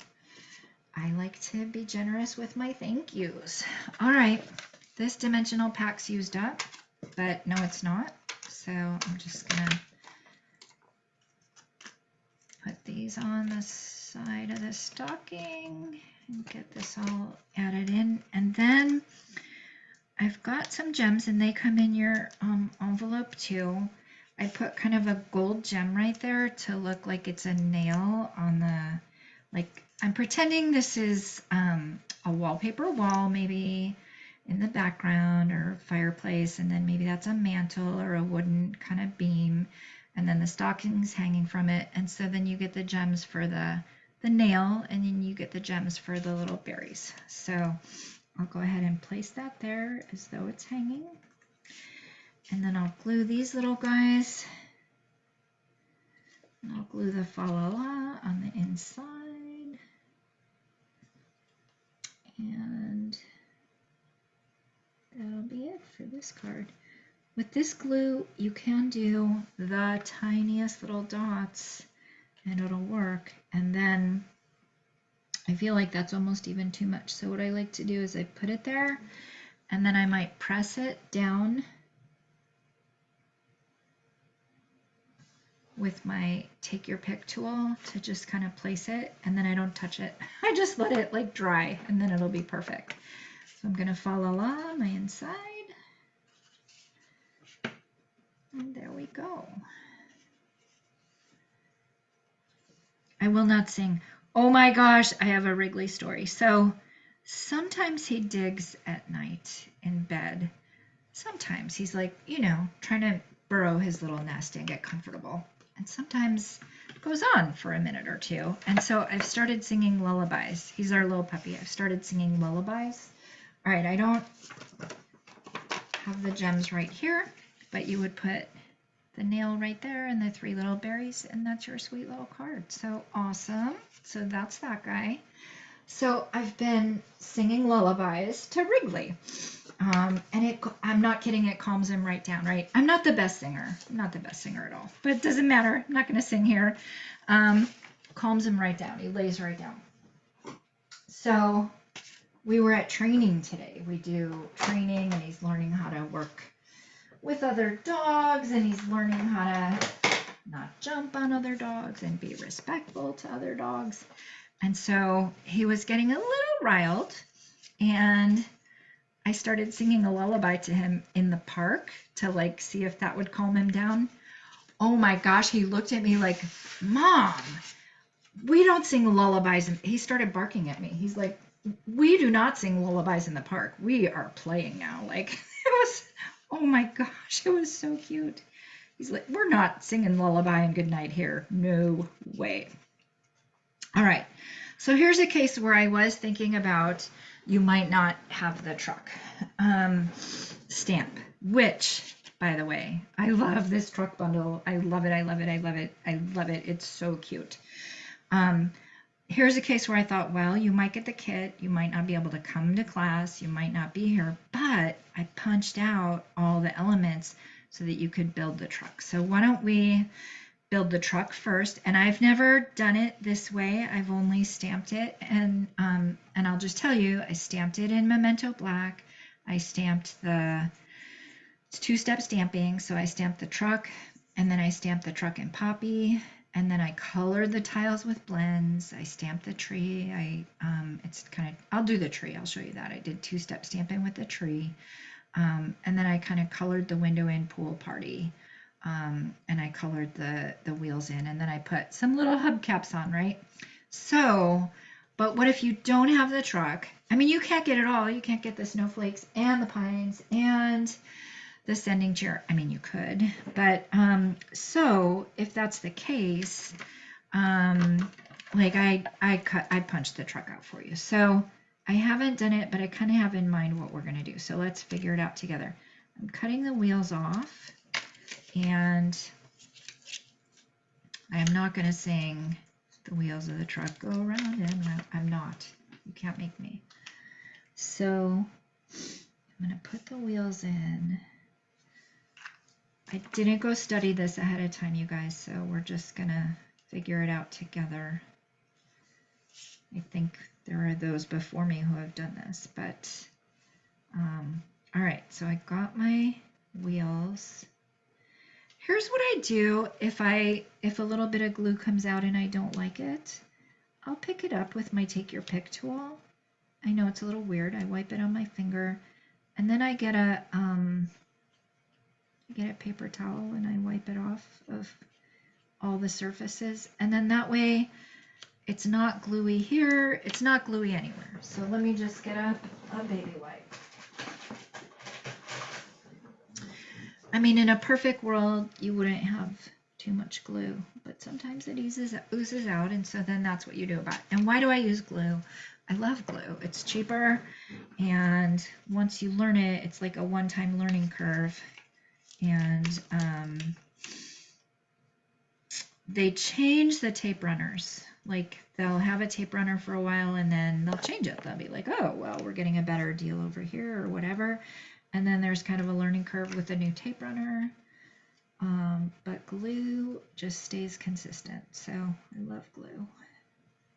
be generous with my thank yous. All right, this dimensional pack's used up, but no, it's not. So I'm just gonna put these on the side of the stocking and get this all added in. And then I've got some gems, and they come in your envelope too. I put kind of a gold gem right there to look like it's a nail on the, like, I'm pretending this is a wallpaper wall, maybe in the background, or fireplace, and then maybe that's a mantle or a wooden kind of beam, and then the stocking's hanging from it. And so then you get the gems for the nail, and then you get the gems for the little berries. So I'll go ahead and place that there as though it's hanging. And then I'll glue these little guys. And I'll glue the fa la la on the inside. And that'll be it for this card. With this glue, you can do the tiniest little dots and it'll work. And then I feel like that's almost even too much. So what I like to do is I put it there, and then I might press it down with my take your pick tool to just kind of place it, and then I don't touch it. I just let it like dry, and then it'll be perfect. So I'm gonna fa la la my inside, and there we go. I will not sing. Oh my gosh, I have a Wrigley story. So sometimes he digs at night in bed. Sometimes he's like, you know, trying to burrow his little nest and get comfortable. And sometimes it goes on for a minute or two. And so I've started singing lullabies. He's our little puppy. I've started singing lullabies. All right, I don't have the gems right here, but you would put the nail right there and the 3 little berries, and that's your sweet little card. So awesome. So that's that guy. So I've been singing lullabies to Wrigley. And I'm not kidding, it calms him right down, right? I'm not the best singer. I'm not the best singer at all, but it doesn't matter. I'm not going to sing here. Calms him right down. He lays right down. So we were at training today. We do training, and he's learning how to work with other dogs, and he's learning how to not jump on other dogs and be respectful to other dogs. And so he was getting a little riled, and I started singing a lullaby to him in the park to like see if that would calm him down. Oh my gosh, he looked at me like, Mom, we don't sing lullabies. And he started barking at me. He's like, we do not sing lullabies in the park. We are playing now. Like, it was, oh my gosh, it was so cute. He's like, we're not singing lullaby and goodnight here. No way. All right. So here's a case where I was thinking about you might not have the truck stamp, which, by the way, I love this truck bundle. I love it. I love it. I love it. I love it. It's so cute. Here's a case where I thought, well, you might get the kit. You might not be able to come to class. You might not be here, but I punched out all the elements so that you could build the truck. So why don't we build the truck first, and I've never done it this way. I've only stamped it, and I'll just tell you, I stamped it in Memento Black. I stamped it's two-step stamping, so I stamped the truck, and then I stamped the truck in Poppy, and then I colored the tiles with blends. I stamped the tree. I'll do the tree. I'll show you that. I did two-step stamping with the tree, and then I kind of colored the window in Pool Party. And I colored the wheels in, and then I put some little hubcaps on, right? So, but what if you don't have the truck? I mean, you can't get it all. You can't get the snowflakes and the pines and the sending chair. I mean, you could, but so if that's the case, like I punched the truck out for you. So I haven't done it, but I kind of have in mind what we're gonna do. So let's figure it out together. I'm cutting the wheels off. And I am not going to sing the wheels of the truck go around and around. I'm not. You can't make me. So I'm going to put the wheels in. I didn't go study this ahead of time, you guys, so we're just going to figure it out together. I think there are those before me who have done this, but all right, so I got my wheels. Here's what I do if a little bit of glue comes out and I don't like it. I'll pick it up with my take your pick tool. I know it's a little weird. I wipe it on my finger, and then I get a paper towel and I wipe it off of all the surfaces, and then that way it's not gluey here, it's not gluey anywhere. So let me just get a baby wipe. I mean, in a perfect world, you wouldn't have too much glue, but sometimes it oozes out, and so then that's what you do about it. And why do I use glue? I love glue. It's cheaper, and once you learn it, it's like a one-time learning curve. And they change the tape runners. Like, they'll have a tape runner for a while, and then they'll change it. They'll be like, oh, well, we're getting a better deal over here or whatever. And then there's kind of a learning curve with a new tape runner. But glue just stays consistent. So I love glue.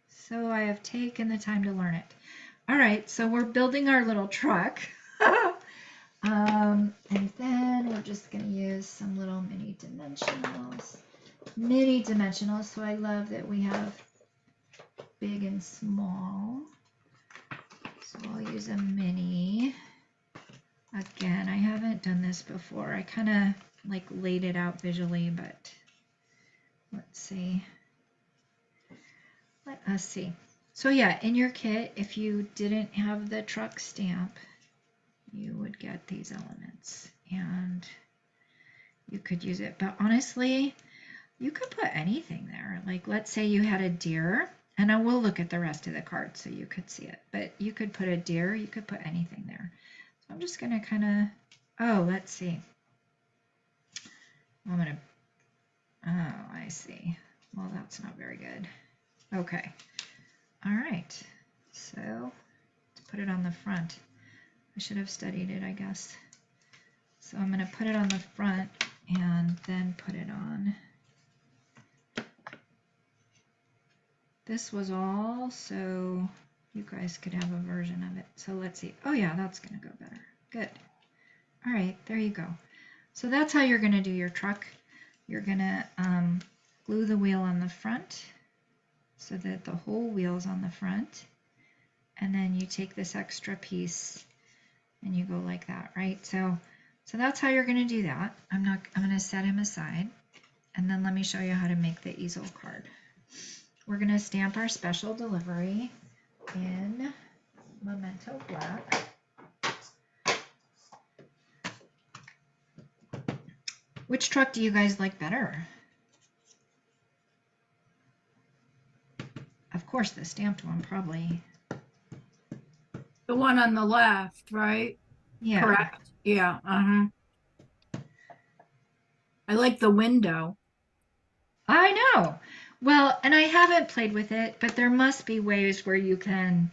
So I have taken the time to learn it. All right, so we're building our little truck. And then we're just going to use some little mini dimensionals. So I love that we have big and small. So I'll use a mini. Again, I haven't done this before. I kind of like laid it out visually, but let's see. Let us see. So yeah, in your kit, if you didn't have the truck stamp, you would get these elements and you could use it. But honestly, you could put anything there. Like, let's say you had a deer, and I will look at the rest of the card so you could see it, but you could put a deer, you could put anything there. So I'm just gonna kind of, oh, let's see. I'm gonna, oh, I see. Well, that's not very good. Okay. All right. So let's put it on the front. I should have studied it, I guess. So I'm gonna put it on the front and then put it on. This was all so you guys could have a version of it. So let's see. Oh yeah, that's gonna go better. Good. All right, there you go. So that's how you're gonna do your truck. You're gonna glue the wheel on the front so that the whole wheel's on the front. And then you take this extra piece and you go like that, right? So that's how you're gonna do that. I'm gonna set him aside. And then let me show you how to make the easel card. We're going to stamp our special delivery in Memento Black. Which truck do you guys like better? Of course, the stamped one, probably. The one on the left, right? Yeah. Correct. Yeah. I like the window. I know. Well, and I haven't played with it, but there must be ways where you can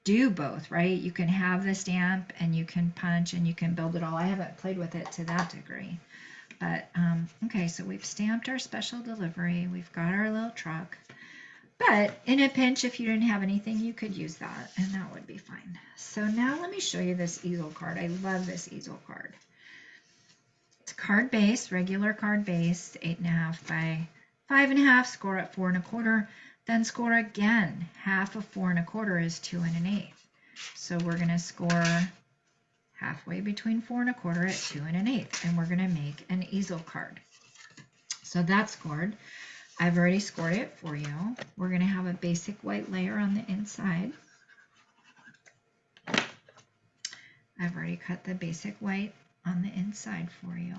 do both, right? You can have the stamp and you can punch and you can build it all. I haven't played with it to that degree. But okay, so we've stamped our special delivery. We've got our little truck. But in a pinch, if you didn't have anything, you could use that, and that would be fine. So now let me show you this easel card. I love this easel card. It's card base, regular card base, 8.5 by 5.5, score at 4 1/4. Then score again. Half of 4 1/4 is 2 1/8. So we're going to score halfway between 4 1/4 at 2 1/8, and we're going to make an easel card. So that's scored. I've already scored it for you. We're going to have a basic white layer on the inside. I've already cut the basic white on the inside for you.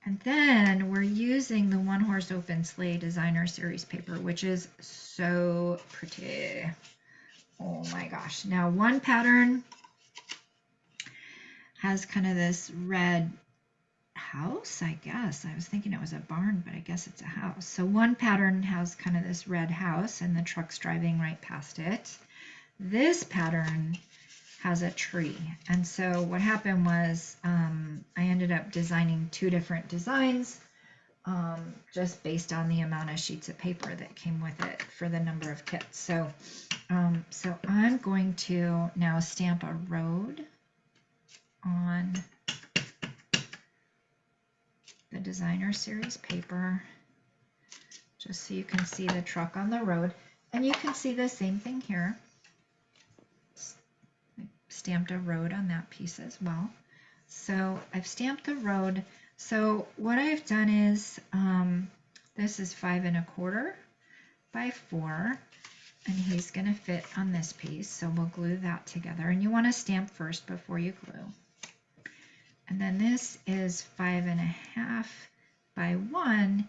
And then we're using the One Horse Open Sleigh Designer Series paper, which is so pretty. Oh my gosh. Now one pattern has kind of this red house, I guess. I was thinking it was a barn, but I guess it's a house. So one pattern has kind of this red house and the truck's driving right past it. This pattern has a tree. And so what happened was I ended up designing 2 different designs just based on the amount of sheets of paper that came with it for the number of kits. So, so I'm going to now stamp a road on the Designer Series paper, just so you can see the truck on the road. And you can see the same thing here. I stamped a road on that piece as well. So I've stamped the road. So what I've done is, this is 5 1/4 by 4, and he's going to fit on this piece. So we'll glue that together. And you want to stamp first before you glue. And then this is 5 1/2 by 1,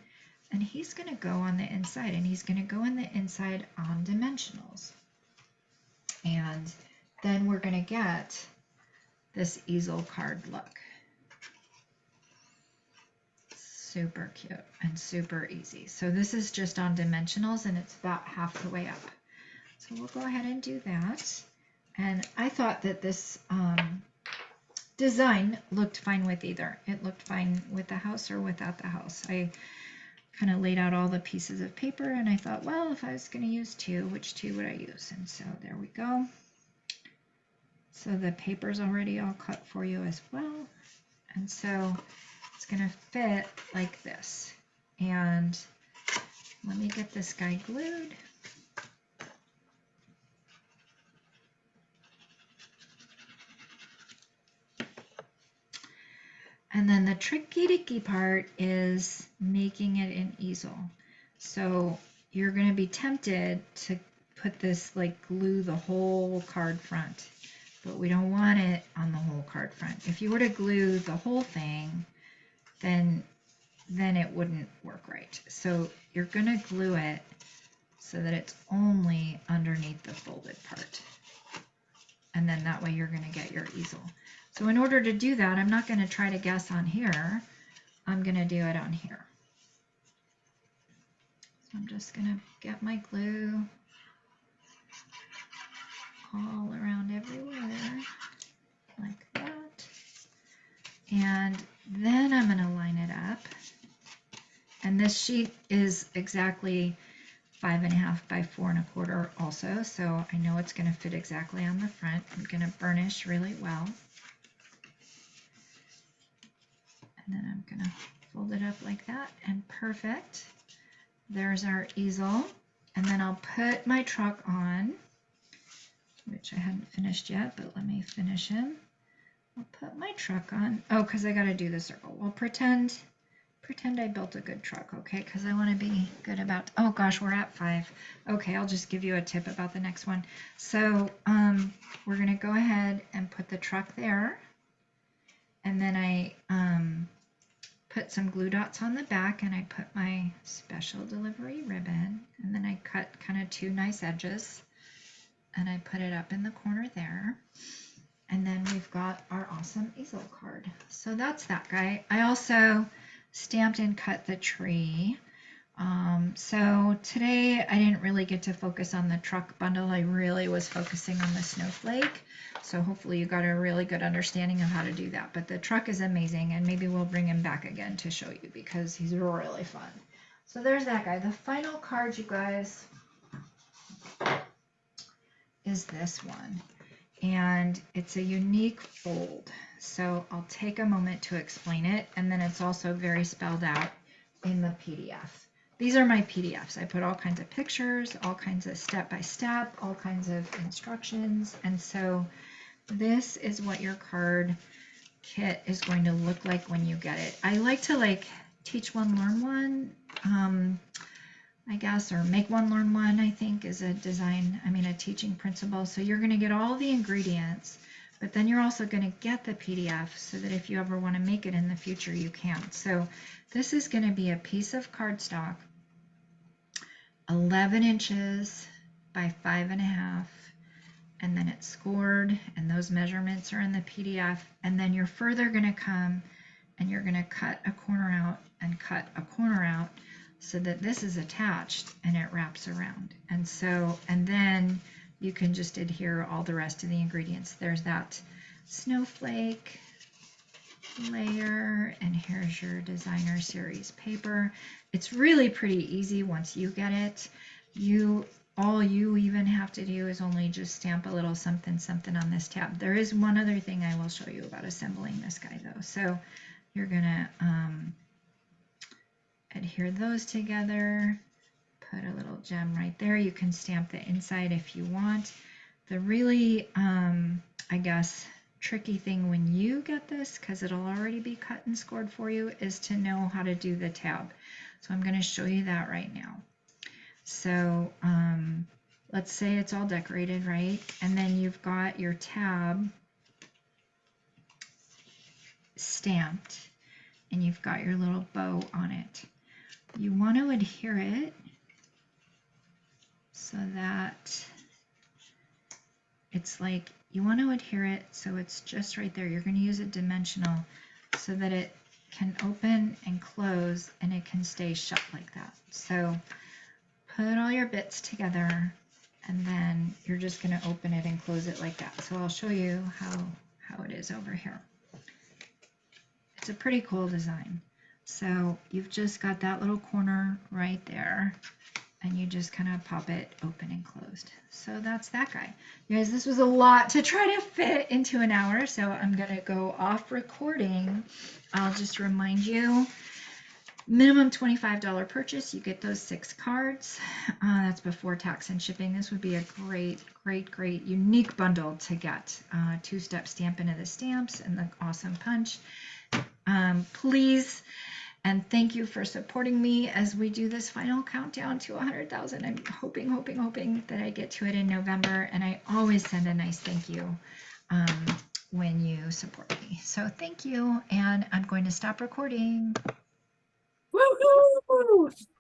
and he's going to go on the inside, and he's going to go in the inside on dimensionals. And then we're going to get this easel card look. Super cute and super easy. So this is just on dimensionals, and it's about half the way up. So we'll go ahead and do that. And I thought that this design looked fine with either. It looked fine with the house or without the house. I kind of laid out all the pieces of paper, and I thought, well, if I was going to use 2, which 2 would I use? And so there we go. So the paper's already all cut for you as well. And so it's going to fit like this. And let me get this guy glued. And then the tricky part is making it an easel. So you're going to be tempted to put this, like, glue the whole card front, but we don't want it on the whole card front. If you were to glue the whole thing, then it wouldn't work right. So you're going to glue it so that it's only underneath the folded part. And then that way you're going to get your easel. So in order to do that, I'm not going to try to guess on here. I'm going to do it on here. So I'm just going to get my glue all around everywhere like that. And then I'm going to line it up. And this sheet is exactly 5 1/2 by 4 1/4 also. So I know it's going to fit exactly on the front. I'm going to burnish really well. And then I'm going to fold it up like that, and perfect. There's our easel. And then I'll put my truck on, which I hadn't finished yet, but let me finish him. I'll put my truck on. Oh, because I got to do the circle. Well, pretend I built a good truck, okay? Because I want to be good about, oh gosh, we're at 5. Okay, I'll just give you a tip about the next one. So we're going to go ahead and put the truck there. And then I put some glue dots on the back, and I put my special delivery ribbon, and then I cut kind of 2 nice edges, and I put it up in the corner there. And then we've got our awesome easel card. So that's that guy. I also stamped and cut the tree. So today I didn't really get to focus on the truck bundle. I really was focusing on the snowflake. So hopefully you got a really good understanding of how to do that. But the truck is amazing, and maybe we'll bring him back again to show you because he's really fun. So there's that guy. The final card, you guys, is this one. And it's a unique fold. So I'll take a moment to explain it, and then it's also very spelled out in the PDF. These are my PDFs. I put all kinds of pictures, all kinds of step-by-step, all kinds of instructions. And so this is what your card kit is going to look like when you get it. I like to teach one, learn one, I guess, or make one, learn one, I think is a teaching principle. So you're going to get all the ingredients, but then you're also going to get the PDF so that if you ever want to make it in the future, you can. So this is going to be a piece of cardstock, 11 inches by 5.5, and then it's scored, and those measurements are in the PDF. And then you're further going to come and you're going to cut a corner out and cut a corner out so that this is attached and it wraps around. And then you can just adhere all the rest of the ingredients. There's that snowflake layer, and here's your designer series paper. It's really pretty easy once you get it. All you even have to do is only just stamp a little something something on this tab. There is one other thing I will show you about assembling this guy though. So you're gonna adhere those together, put a little gem right there. You can stamp the inside if you want. The really, I guess, tricky thing when you get this, because it'll already be cut and scored for you, is to know how to do the tab. So I'm going to show you that right now. So let's say it's all decorated, right? And then you've got your tab stamped, and you've got your little bow on it. You want to adhere it so that it's like, you want to adhere it so it's just right there. You're going to use it dimensional so that it can open and close and it can stay shut like that. So put all your bits together, and then you're just going to open it and close it like that. So I'll show you how it is over here. It's a pretty cool design. So you've just got that little corner right there, and you just kind of pop it open and closed. So that's that guy. You guys, this was a lot to try to fit into an hour, so I'm going to go off recording. I'll just remind you, minimum $25 purchase, you get those 6 cards. That's before tax and shipping. This would be a great, great, great unique bundle to get. 2-step stamp into the stamps and the awesome punch. Please, and thank you for supporting me as we do this final countdown to 100,000. I'm hoping that I get to it in November, and I always send a nice thank you when you support me. So thank you, and I'm going to stop recording. Woohoo!